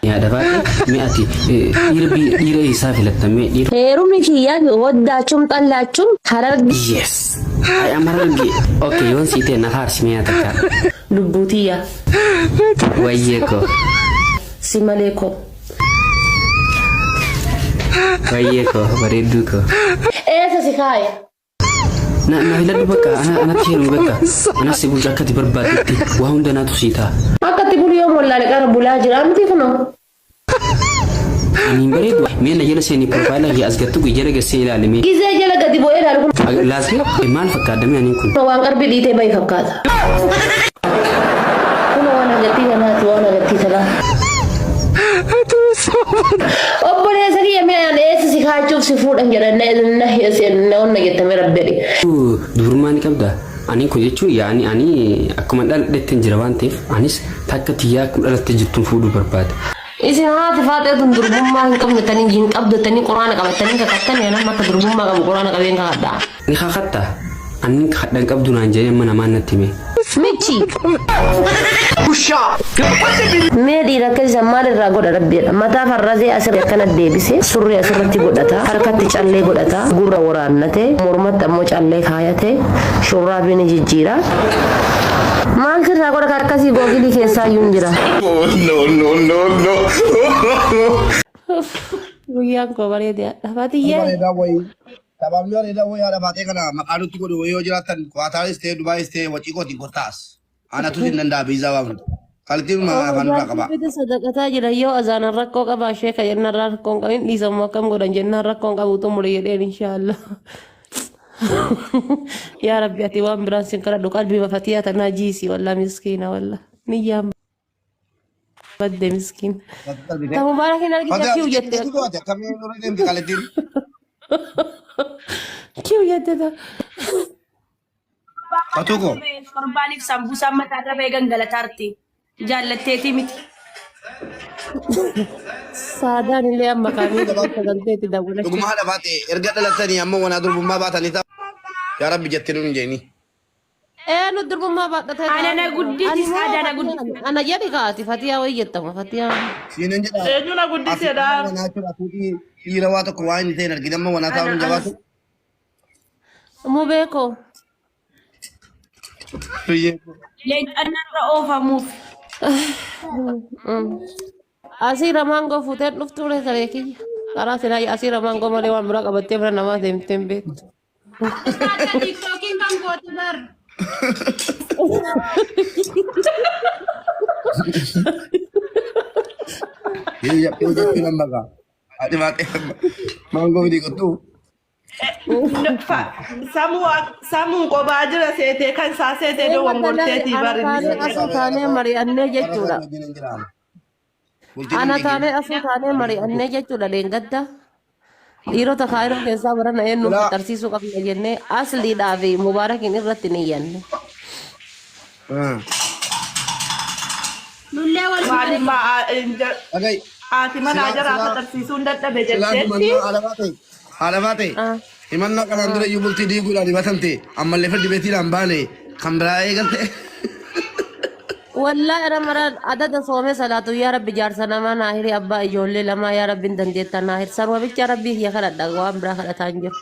يا دفعت مئتي يربي يسافر للتمي هيرومي كيا وداچum طلاچum حرق يس أي أمرني أوكي يون سيتي نهار سمياتك لبوتيا وياكو سيماليكو وياكو بريدوكو ايه سيكاي لا بقى أنا تيرو بقى أنا سيبو جاكتي بربادتي وهم دنا تخشيتها أكتب اليوم ولا لقى بولا جرام تكنو أنا بريد مين نجينا سيني بروفايل هي أزقتو بيجرا جسيل علمي إذا جل قد بوي لكم لازم ما الفكار دمي أنا يكون روان قرب ديته باي فكاتا كل وانا قتي أنا وانا قتي ثلاث أبغى أسألك يا مين إيش سيكاي شوف سفود أنجرا نه سين نون نجت مرة بري دورماني كبدا أنا كوجيتشو يعني أنا أكمل دال تنجربان تيف أنيس تاكتيا كل تجتون فودو برباد إذا هذا فاتح تندربون ما إنكم نتاني جين أبدا تاني قرآن كابتني كابتني أنا ما تدربون ما قرآن كابين كابدا نخاختا أنك خدنا كابدو نانجي من أمان نتيمي ميتشي ميدي ركز زمان الرجل ربي متى فرزي أسر كانت ديبسي سوري أسر تقولتا حركة تجعلي قولتا غورا ورانته مرمت أمو تجعلي خايته شورا بيني جيرا ما أنكر رجل كاركاسي بوغيلي كيسا ينجرا وياك كوباري ديا هاتيه Tabam yo reda wo yara bate kana makaru tiko do yo jiratan ko atari stay Dubai stay wachi ko tingotas ana tu nanda visa wa kalti ma fanura kaba itu sadaqata jira yo azana rakko kaba sheka yenna rakko kawin di sama kam godan jenna rakko kabu to mulai den insyaallah ya rabbi ati wa birasin kala do qalbi mafatiyata najisi walla miskina walla niyam badde miskin ta mubarakin algi kiu jette kami nuri dem kaletin kiu jette ta patuko korbaanif sambusa mata da be gangalatarti jaallatteeti miti saadaan illee amma kaamee saganteetti daawwachuu dhuguma haadha baate erga dhalatanii amma wana durbummaa baatanii ta'a yaa rabbi jettee nuun jeeni nu durbummaa baadhatee anana gudditi saadana gudditi ana jedhi kaati fatiyaa wayii jettama fatiyaa siinen jedha eenyuna gudditeedha wanaa jira fuudhii dhiira waa tokko waa inni ta'in argina amma wanaa taa'uun jabaatu mu beekoo leencannarra oofamuuf asira mango fuuteen dhuftuure saree kiyya karaa silaa asira mango malee waan biraa qabattee bira namaa deemtee hin beektu. tiktookiin kan gooti bar Iya, jechuun nama kaa ati baatee maangoo miti kottu samuun qophaa jira seetee kan isaa seetee doowwan gorteetii barinni Asuu taanee mari'annee jechuudha. Ana taanee asuu taanee mari'annee jechuudha leengadda. Dhiirota kaayiroo keessaa barana eenyu agarsiisuu qabna jennee asliidhaa fi mubaarakiin irratti ni iyyanne. lullee wal Agai, haati manaa jaraa agarsiisuun dadhabe jetteetti haala baate himannaa kanaan dura iyyuu bultii diiguudhaan himatamte ammallee fedhi beetiidhaan baane kan biraa eegalte. والله أنا مرة عدد صومي صلاة يا رب جارس نما ناهري أبا يجولي لما يا رب دنديت ناهر سروا بيت يا ربي هي خلت دعوام برا خلت تانجر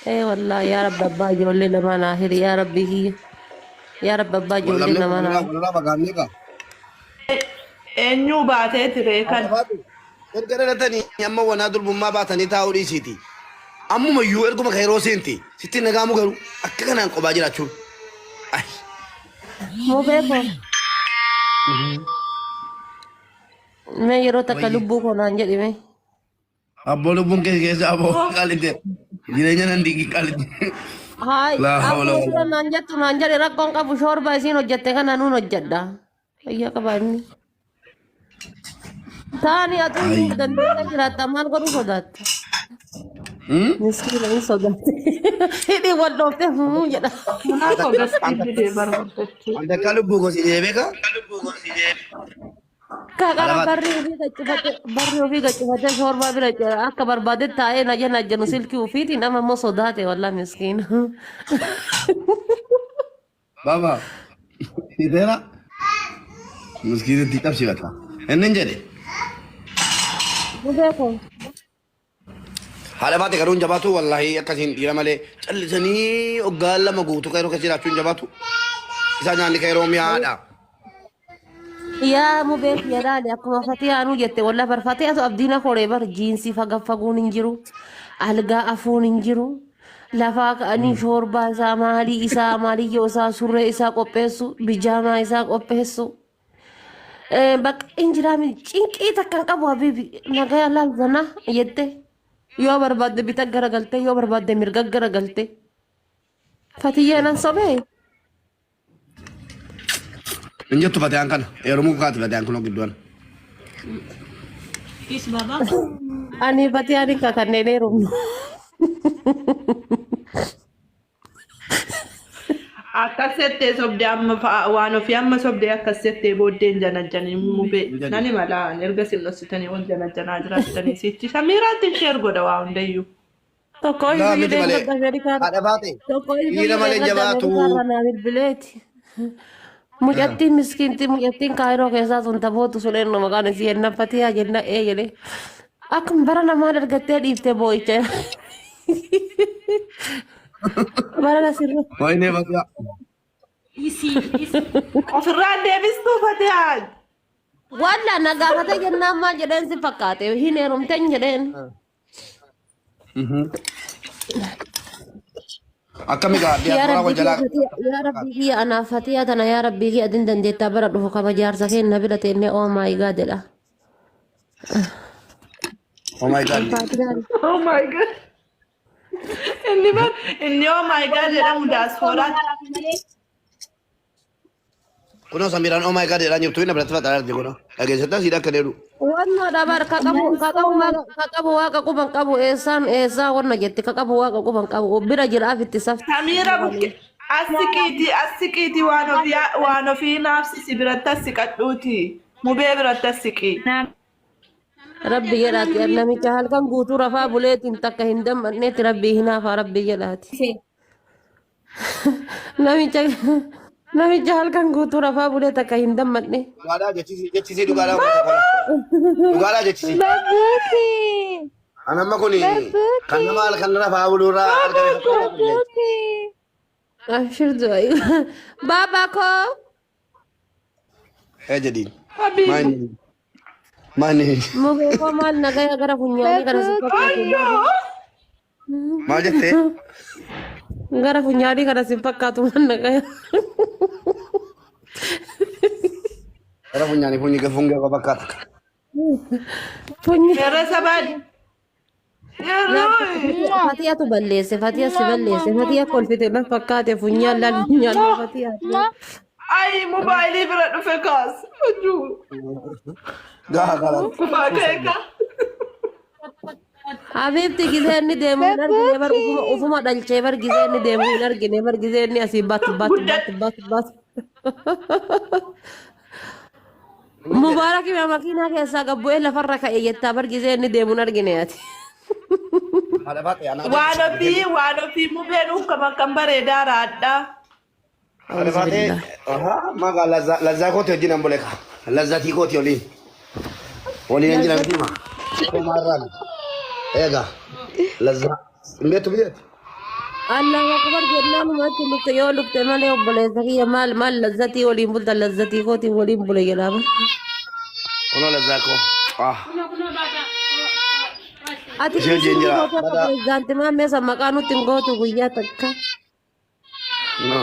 إيه والله يا رب أبا يجولي لما ناهر يا ربي هي يا رب أبا يجولي لما ناهر Walirraa fagaannee kaa. eenyuu baatee ture kan Erga dhalatanii amma wanaa durbummaa baatanii taa'uu dhiisiiti. Ammuma iyyuu erguma kayroo seenti sitti nagaamu garuu akka kanaan qophaa jiraachuun. مو بيكو ما يرو تكلبو كون anjadi me Abboo lubbuun keessa aboo qaalite jireenya nan digi qaalite. hai La aku hawla wala sudah nanjat nanjari rakon kabu shorba isin hojjatte kana nun hojjadda ayya kabani tani atu dan jiraata maal godhu sodatta miskiina in sodatte hidhi wal dhoofte jedha munaaf ogastii barbaadachuu Anda akka lubbuu gosi deebeeka. kakara barri ofii gaccifate shorba bira akka barbaade taa'ee na jenna jennu silkii ufiiti nama immoo sodaate walla miskiina Baba. Hidheera. مسكين انت كم شيء بتلا النينجا Mubeeko. haala baate garuun jabaatu wallahi akkasiin dhiira malee callisanii hoggaan lama guutuu kayroo keessa jiraachuun jabaatu isaa nyaanni kayroo mi'aadha. Yaa mubeek yadaali akkuma fatiyaanuu jette walla bar fatiyaatu abdiina koree bar jiinsii fagaffaguun hin jiru algaa afuun hin jiru lafaa ka'anii shoorbaa isaa maalii isaa maaliyyoo isaa surree isaa qopheessu bijaamaa isaa qopheessu. Bakka injiraami cinqii takkan qabu habiibi nagaa laal zanaa jette yoo barbaadde bita garagalte yoo barbaadde mirga garagalte fatiyyaanan sobee. Injattu fatiyaan kana eerumuu kaati fatiyaan kun gidduun. Ani fatiyaan akka kanneen eerumnu. Akkas jettee sobdee amma waan ofii amma sobdee akkas jettee booddeen janajjanii mubee nani mala erga sinnossitanii wal janajjanaa jiraatanii sichi samiiraatti ishee ergoda waa hundayyuu. Tokko iyyuu hidhee Ameerikaa. Haadha baate Tokko iyyuu dhiira malee jabaatu. Ameerikaa bilbileeti. Mucattiin miskiinti mucattiin kaayiroo keessaa sun tapootu sun eenyu maqaan isii henna fatiyaa jenna jedhee akkuma bara namaa dargattee dhiiftee boo'icha. Bara sirra. Wayinee fatiyaa. Ofirraan deebistuu fatiyaan. Walla nagaafate jennaan maal jedheen si fakkaate hin heerumteen jedheen. Akkami gaadhi akkuma wal jalaa. Yaa rabbii kiyya anaaf fatiyaa tana yaa rabbii kiyya adin dandeettaa bara dhufu kaba jaarsa kenna bira teennee oh my god jedha. Oh my god. Oh my god. Inni oh my god jedhamu daasfooraan. Kunoo Samiiraan oh my god jedhaan jirtu inni biratti fataa jirti kunoo dhageessattaa siidha akka deedu. Wanna dabar kaqabu waaqa quban qabu eessaa wanna jetti kaqabu waaqa quban qabu bira jiraaf itti safti. Samiira bukke asiqiiti waan ofii naafsisi biratti asiqadhuuti mubee biratti asiqii. Rabbi jedhaati namicha halkan guutuu rafaa buleetiin takka hin dammanneetti rabbii hinaafa rabbi jedhaati. Namicha halkan guutuu rafaa bulee takka hin dammanne. Dhugaadhaa jechisii dhugaadhaa uffata kola. Dhugaadhaa jechisii. Babbuuti. Anamma kuni kan nama halkan rafaa buluurraa argame. Babbuuti. Ashirtu ayu. Baba ko. Jadiin. Habibi. Mani. Mugee ko maal nagaya gara funyaanii kana si fakkaatu. Maal jettee? Gara funyaanii kana si fakkaatu maal nagaya. Gara funyaanii funyi gafungee ko fakkaata. Funyi. Yeroo sabaadhi. Fatiyaa tu balleesse fatiyaa si balleesse fatiyaa kolfite na fakkaate funyaan laal funyaan fatiyaa. Ay mobaayilii bira dhufe kaas. Gaha gara. Kufaa keeka. Habiibti gisee inni deemu hin argine bar ufuma dhalchee bar gisee inni deemu hin argine bar gisee inni asii bat. Mubaarak ima makiinaa keessaa gabbu'ee lafarra ka'e jettaa bar gisee inni deemu hin argine ati. Waan ofii mubeen kan bareedaa raadhaa. Haadha baatee maqaa lazzaa kooti wajjin an buleeka. Lazzatii kooti waliin. Waliin hin jiran dhima. Komaarraan. Egaa lazzaa. Hin beektu biyyeetti. Allah akbar jennaan matti lukte yoo lukte malee obboleessa kiyya maal lazzatii waliin bulta lazzatii kooti waliin bule jedhama. Kunoo lazzaa koo. Ati pirezidaantii maammee san maqaa nutti hin gootu guyyaa takka. No.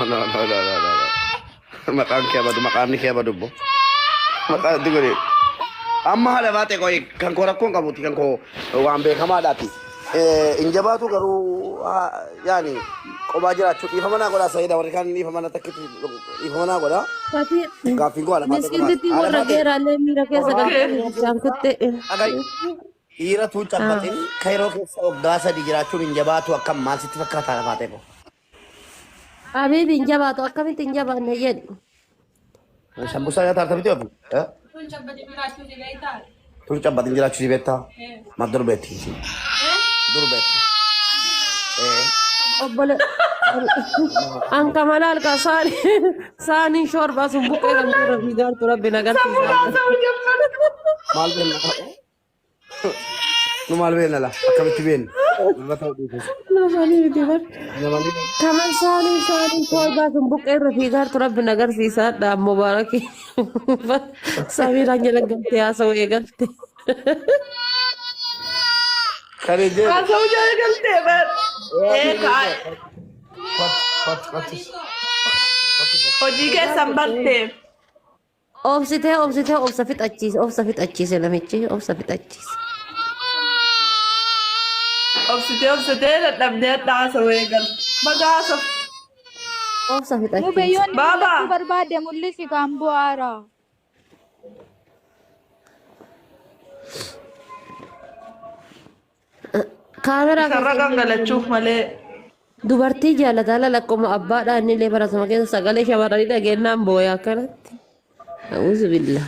Maqaan kee badu bo. Maqaan itti godhe. Amma haala baatee koo kan koo rakkoon qabuuti kan koo waan beekamaadhaati. Injabaatu garuu yaani qophaa jiraachuu dhiifama naa godhaa sayida warri kaan dhiifama naa takkitti dhiifama naa godhaa. Gaaffiin koo haala baatee qophaa. Miskiinti warra geeraallee miira keessa galtee bishaan kutte. Dhiira tuun cabbatiin kayroo keessa waggaa sadii jiraachuun injabaatu akkam maal sitti fakkaata haala baatee koo. Habibi hin jabaatu akkamitti hin jabaanne jedhi. Shambusaa nyaata harta bitee ofi. Tuun cabbatiin jiraachuu si beektaa. Maaf durbeetti. Durbeetti. Anka malal ka sani shorba sumbuke kan bigar tura binagar. Maal beena. Nu maal beena la. Akkamitti beena. Nama ta'u dhiibu. Namani dibar. Namani. Kaman sani shorba sumbuke bigar tura binagar sisa da mubaraki. Samira nyelagalte aso egalte. Kare je. Asau jangan galte bar. Kai. Pat. Hojii keessan balte. Obsite obsafit achise namichi obsafit achise. Obsitee dadhabdee dhaasa weegal. Bagaasa. Obsafit achise. Mubayyoon Baba. barbaade mul'isi kan bu'aara. Kamera Sarara gangalachuuf malee. dubartii jaalataala lakkuma abbaadhaan innillee barasama keessa sagalee shamarranii dhageenyaan booya akkanatti. A'uuzu billah.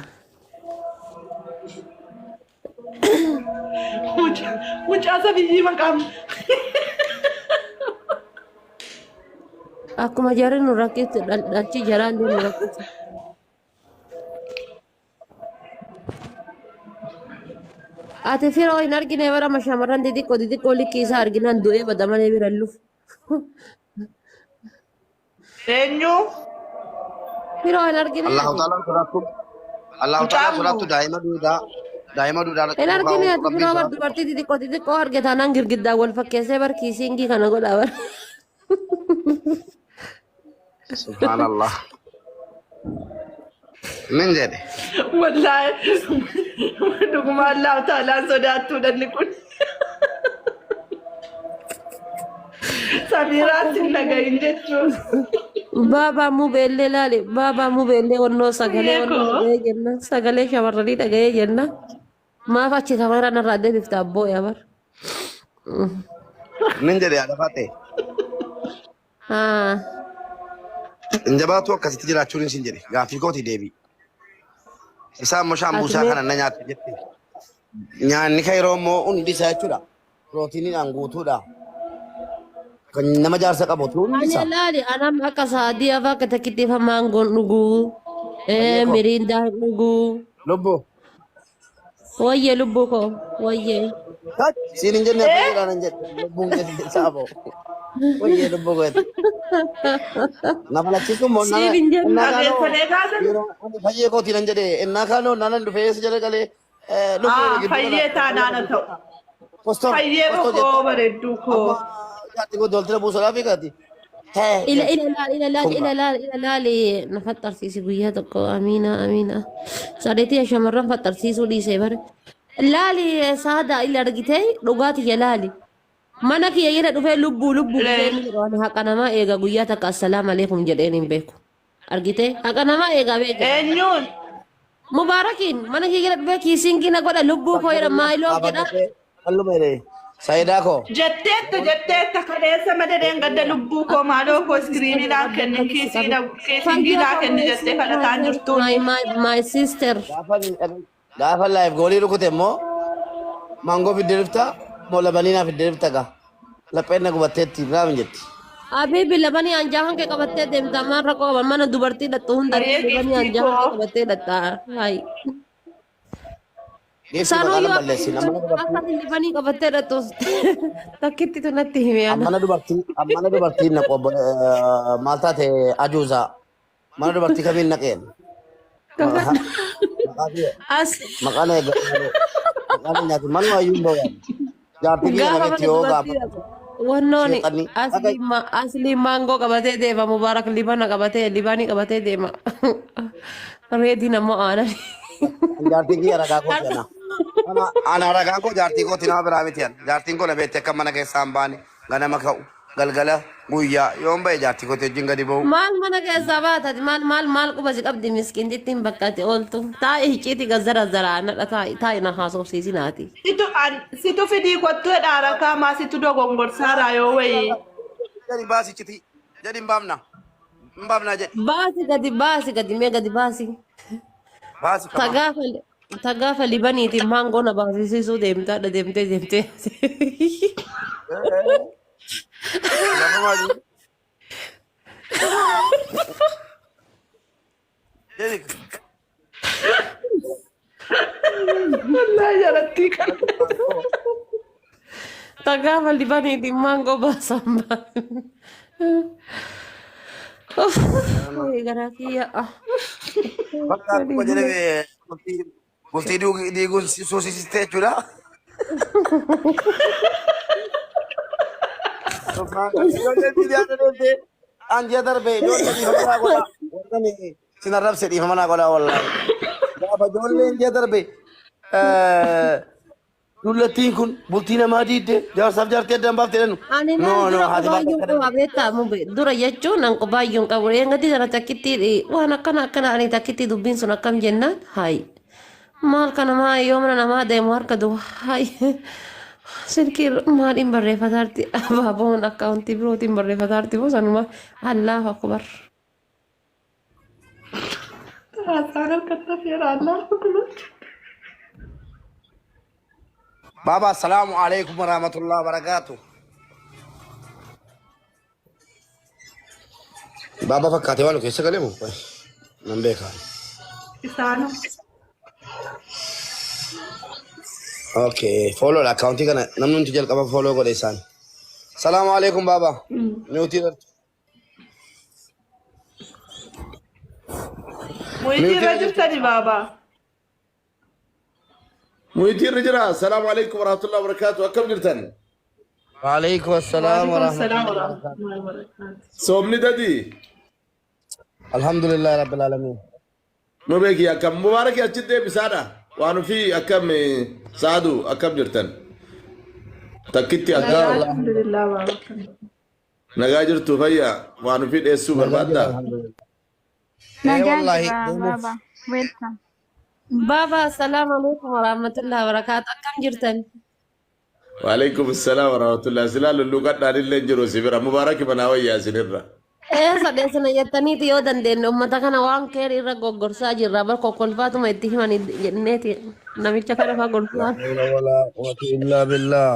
Mucaa sabiyyii maqaan. Akkuma jarri nu rakkisu dhalchi jaraallee nu rakkisu. Ati firoo hin argine bara shamarran xixiqqoo likkii isaa arginaan du'ee bada malee bira lufu. Eenyu? Firoo hin argine. Allah Ta'ala suratu daa'ima duudhaa. Hin argine ati firoo bar dubartii xixiqqoo arge taanaan girgiddaa wal fakkeessee bar kiisiingii kana godhaa bar. Subhanallah. Min jedhe. Wallaahi. Dhuguma Allah Ta'alaan sodaattuudha inni kun. Samiraatti hin dhagahin jechuun. Baabaa mubeellee laale baabaa mubeellee wannoo sagalee dhaga'ee jenna sagalee shamarranii dhaga'ee jenna maaf achi kamera narraa deebifta abboo yabar. Min jedhe yaada faate. Injabaatu akkasitti jiraachuun isin jedhe gaaffii kooti deebii. Isaan moshaan buusaa kana na nyaata jette. Nyaanni kan yeroo immoo hundi isaa jechuudha. Pirootiiniidhaan guutuudha. Kan nama jaarsa qabutu hundi isaa. Ani laali anam akka saadii afaa akka takkittiifa maangoon dhuguu miriindaa dhuguu. Lubbuu. Wayyee lubbuu koo wayyee. Siin hin jenne fayyadaan hin jedhe lubbuun keessa saaboo. Wayyee lubbuu goote. Nama lachiisuun moo Siin hin jenne. fayyee kootiin hin jedhe innaa kaanoo naanan dhufee eessa jala galee Fayyee taanaana ta'u. Fayyee koo bareedduu koo. Jaartii koo doltira buusuudhaaf eegaati. Ila laali na faxarsiisi guyyaa tokko amiina. Sadeetii shamarran faxarsiisuu dhiisee bare. Laali saada ila argitee dhugaati ya laali. Mana kiyya jedha dhufee lubbuu haqa namaa eega guyyaa takka assalaamu alaikum jedheen hin beeku. Argitee haqa namaa eegaa beeku. Eenyuun? Mubaarakiin mana kiyya jedha dhufee kiisiingii na godha lubbuu koo jedha maayiloo jedha. Halluma jedhee. Sayidaa koo. Jetteetta kadeessa madadeen gadda lubbuu koo maaloo koo iskiriinidhaan kenne kiisiingiidhaan kenne jettee kadhataan jirtuun. My sister. Gaafa laayif goolii rukute immoo maangoo fiddee dhufta moo labaniinaa fiddee dhufta gaa. Lapheen na gubatteetti raam jetti. Abibi labanii anjaahan kee qabattee deemta maarra qooban mana dubartii dhattu hunda labanii anjaahan kee qabattee dhatta. Hayi. Sanuu yoo akka libanii qabattee dhattu takkitti tunatti hime ana. Mana dubartii na qobbo maal taate ajuusaa. Mana dubartii kamiin naqeen. Maqaan nyaati manuma ayyuun boo'an. Jaartii kiyya nameetti yoo gaafa. Wannooni asli maangoo qabatee deema mubaarak libanii qabatee deema. Reedii namoo aanani. Jaartii kiyya ragaa koo jana. Ana ragaan koo jaartii kooti nama biraa miti yan. Jaartiin koo na beektee akka mana keessaa hin baane ganama ka'u galgala guyyaa yoon ba'e jaartii kooti wajjin gadi ba'u. Maal mana keessaa baatati maal qubasi qabdi miskiin jettiin bakkatti ooltu taa'e hicciiti gazzara nadha taa'e na haasofsiisi naati. Situ fidii kottu hedhaa rakaa maa situ dogongorsaadhaa yoo wayii. Jadi baasi citi jadi mbamna jadi. Baasi gadi mee gadi baasi. Baasi kama. Tagaafa libaniitiin maangoo na baasisiisuu deemtee. والله جرتي كان Tagaafal dibaniiti maangoo baasan garaa kiyya. Bakka akkuma jedhame bultii diiguun suusisistee jechuudha. Ijoollee miidiyaa dhaloote anjii darbe ijoollee dhiifamanaa godha. Wantoonni sin arrabse dhiifamanaa godha wallaahi. Gaafa ijoollee anjii darbe dullattiin kun bultii namaa diidde jaarsaaf jaartii addaan baaftee jennu. Ani dura baay'een qaba beektaa dura jechuun an baay'een qabu eegatti sana takkitti waan akkana ani takkitti dubbiin sun akkam jennaan hayi maal kana maa yoo mana namaa deemu harka du'a hayi silkii maaliin barreeffataarti abaaboon akkaawuntii birootiin barreeffataarti moo sanuma Allahu akbar. Haasaan harkatti feera Allahu akbar. بابا السلام عليكم ورحمة الله وبركاته. بابا فكاتي والو كيسا كلمه من بيكا Isaano. اوكي فولو الاكونتي كان نمنون تجل كما فولو كو ديسان. السلام عليكم بابا نيوتي Muitii irra jirtani baabaa. مهدي الرجال السلام عليكم ورحمة الله وبركاته أكم جرتن وعليكم السلام ورحمة السلام الله. ورحمة الله وبركاته. صومني دادي الحمد لله رب العالمين. مبيكي أكم مبارك يا جدي بسادة وأنا في أكم سادو أكم جرتن تكتي أكم الحمد لله بابا. نجاجر توفيا وأنا في السو بربادا والله Baba, welcome. Baba assalamu alaikum warahmatullahi wabarakatuh akkam jirtan. وعليكم السلام ورحمة الله سلال اللغة دار اللي نجرو سبرا مبارك بنا ويا سنرا Sadeessana jettaniiti yoo dandeenye uummata kana waan keer irra goggorsaa jirra bar kokkolfaatuma itti himani jenneeti namicha kana faa gorsaa. ولا قوة إلا بالله.